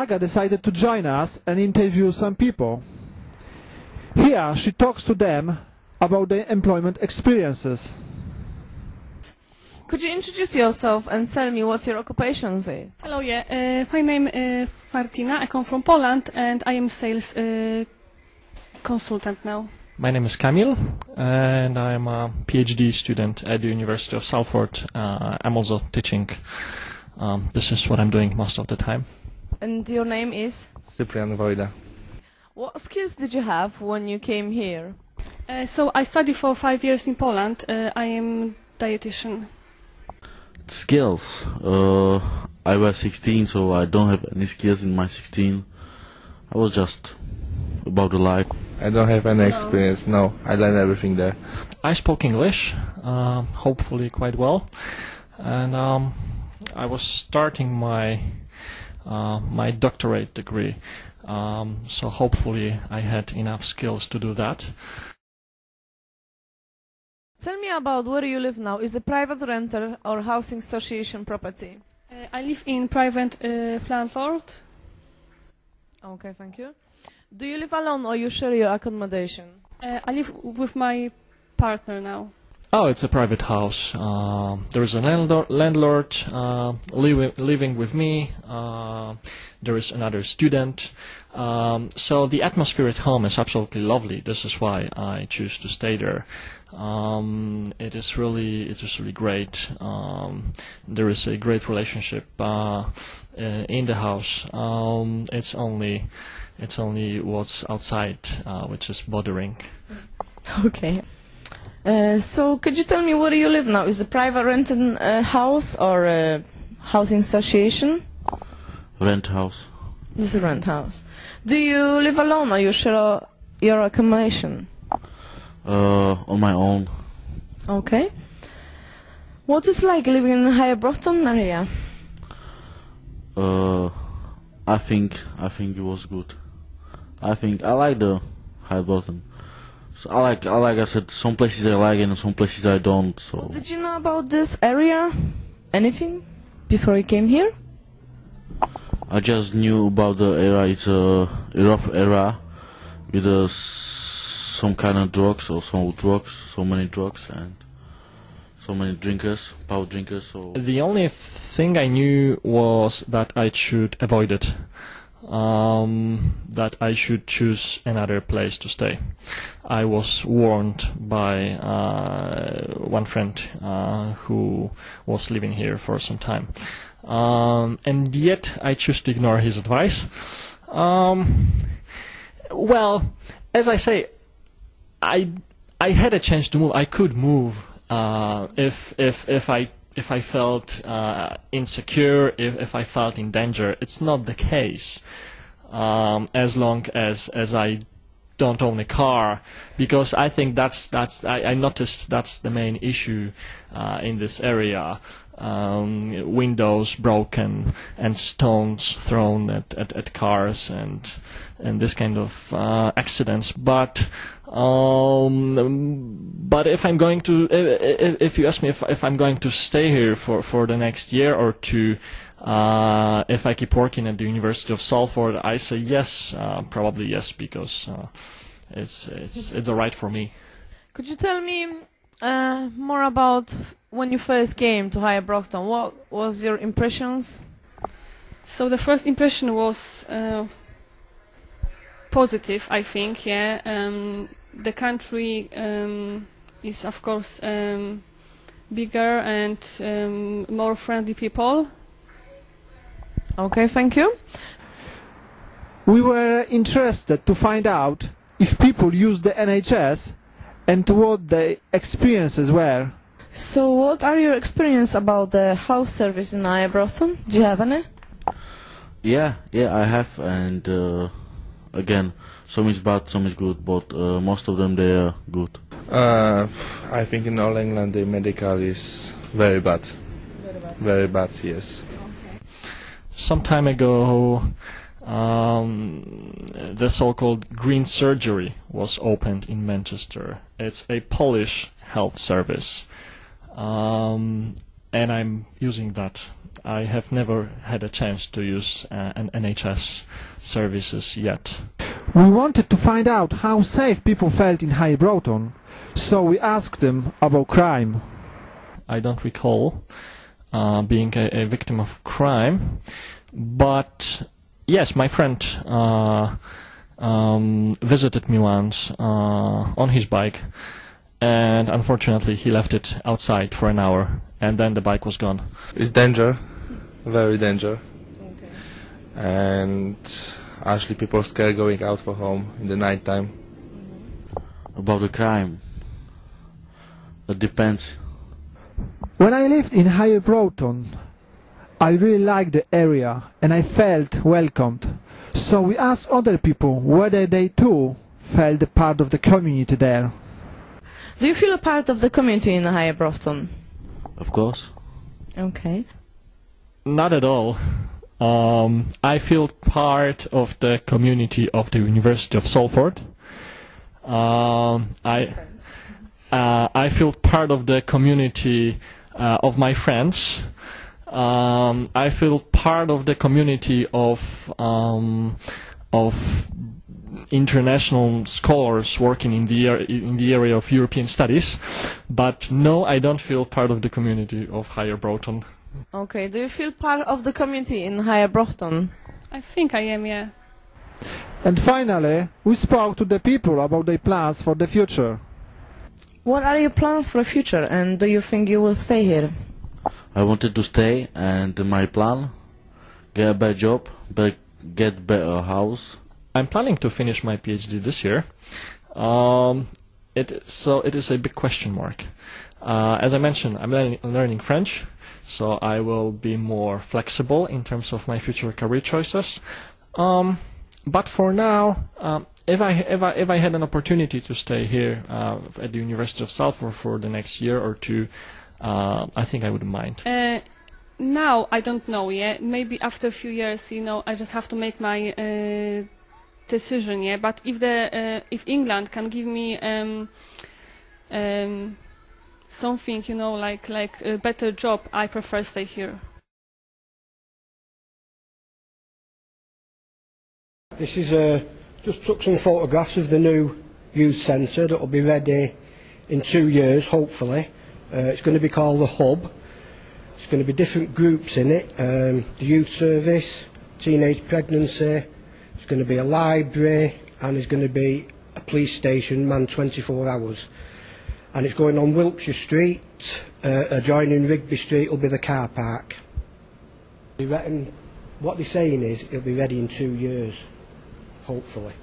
Aga decided to join us and interview some people. Here she talks to them about their employment experiences. Could you introduce yourself and tell me what your occupation is? Hello, my name is Martina, I come from Poland and I am sales consultant now. My name is Kamil and I'm a PhD student at the University of Salford. I'm also teaching. This is what I'm doing most of the time. And your name is? Cyprian Wojda. What skills did you have when you came here? So I studied for 5 years in Poland. I am dietitian. Skills. I was 16, so I don't have any skills in my 16. I was just about the life. I don't have any experience, no. I learned everything there. I spoke English, hopefully quite well, and I was starting my my doctorate degree, so hopefully I had enough skills to do that. Tell me about where you live now. Is it private rental or housing association property? I live in private landlord. Okay, thank you. Do you live alone or you share your accommodation? I live with my partner now. Oh, it's a private house. There is a landlord living with me. There is another student. So the atmosphere at home is absolutely lovely. This is why I choose to stay there. It is really great. There is a great relationship in the house. It's only what's outside which is bothering. Okay. So could you tell me where you live now? Is it a private rented house or a housing association? Rent house. This is a rent house. Do you live alone or you share your accommodation? On my own. Okay. What is like living in the Higher Broughton area? I think it was good. I like the Higher Broughton. So I said, some places I like and some places I don't. So. Did you know about this area? Anything before you came here? I just knew about the area. It's a rough area with some kind of drugs or so many drugs and so many drinkers, power drinkers. So the only thing I knew was that I should avoid it. That I should choose another place to stay. I was warned by one friend who was living here for some time, and yet I choose to ignore his advice. Well, as I say, I had a chance to move. I could move if I felt insecure, if I felt in danger. It's not the case as long as I don't own a car, because I think I noticed that's the main issue in this area. Windows broken and stones thrown at cars and this kind of accidents. But if I'm going to, if you ask me if I'm going to stay here for the next year or two, if I keep working at the University of Salford, I say yes, probably yes, because it's alright for me. Could you tell me more about when you first came to Higher Broughton? What was your impressions? So the first impression was positive, I think. Yeah, the country is of course bigger and more friendly people. Okay, thank you. We were interested to find out if people use the NHS and what the experiences were. So what are your experience about the house service in Higher Broughton? Do you have any? Yeah, I have, and again, some is bad, some is good, but most of them they are good. I think in all England the medical is very bad. Very bad, yes. Some time ago, the so-called green surgery was opened in Manchester. It's a Polish health service, and I'm using that. I have never had a chance to use an NHS services yet. We wanted to find out how safe people felt in Higher Broughton, so we asked them about crime. I don't recall being a victim of crime, but yes, my friend visited me once on his bike, and unfortunately he left it outside for an hour, and then the bike was gone. It's danger, very danger. Okay. And actually people are scared going out for home in the night time. About the crime, it depends. When I lived in Higher Broughton, I really liked the area and I felt welcomed. So we asked other people whether they too felt a part of the community there. Do you feel a part of the community in Higher Broughton? Of course. Okay. Not at all. I feel part of the community of the University of Salford. I feel part of the community of my friends. I feel part of the community of international scholars working in the area of European studies. But no, I don't feel part of the community of Higher Broughton. Okay. Do you feel part of the community in Higher Broughton? I think I am, yeah. And finally, we spoke to the people about their plans for the future. What are your plans for the future, and do you think you will stay here? I wanted to stay, and my plan, get a better job, get better house. I'm planning to finish my PhD this year. It is a big question mark. As I mentioned, I'm learning French, so I will be more flexible in terms of my future career choices. But for now, if I had an opportunity to stay here at the University of Salford for the next year or two, I think I wouldn't mind. Now I don't know, yeah. Maybe after a few years, you know, I just have to make my decision, yeah. But if England can give me something, you know, like a better job, I prefer stay here. This is just took some photographs of the new youth centre that will be ready in 2 years, hopefully. It's going to be called the Hub. There's going to be different groups in it. The youth service, teenage pregnancy. There's going to be a library, and there's going to be a police station manned 24 hours. And it's going on Wiltshire Street. Adjoining Rigby Street will be the car park. They reckon, what they're saying is it'll be ready in 2 years, hopefully.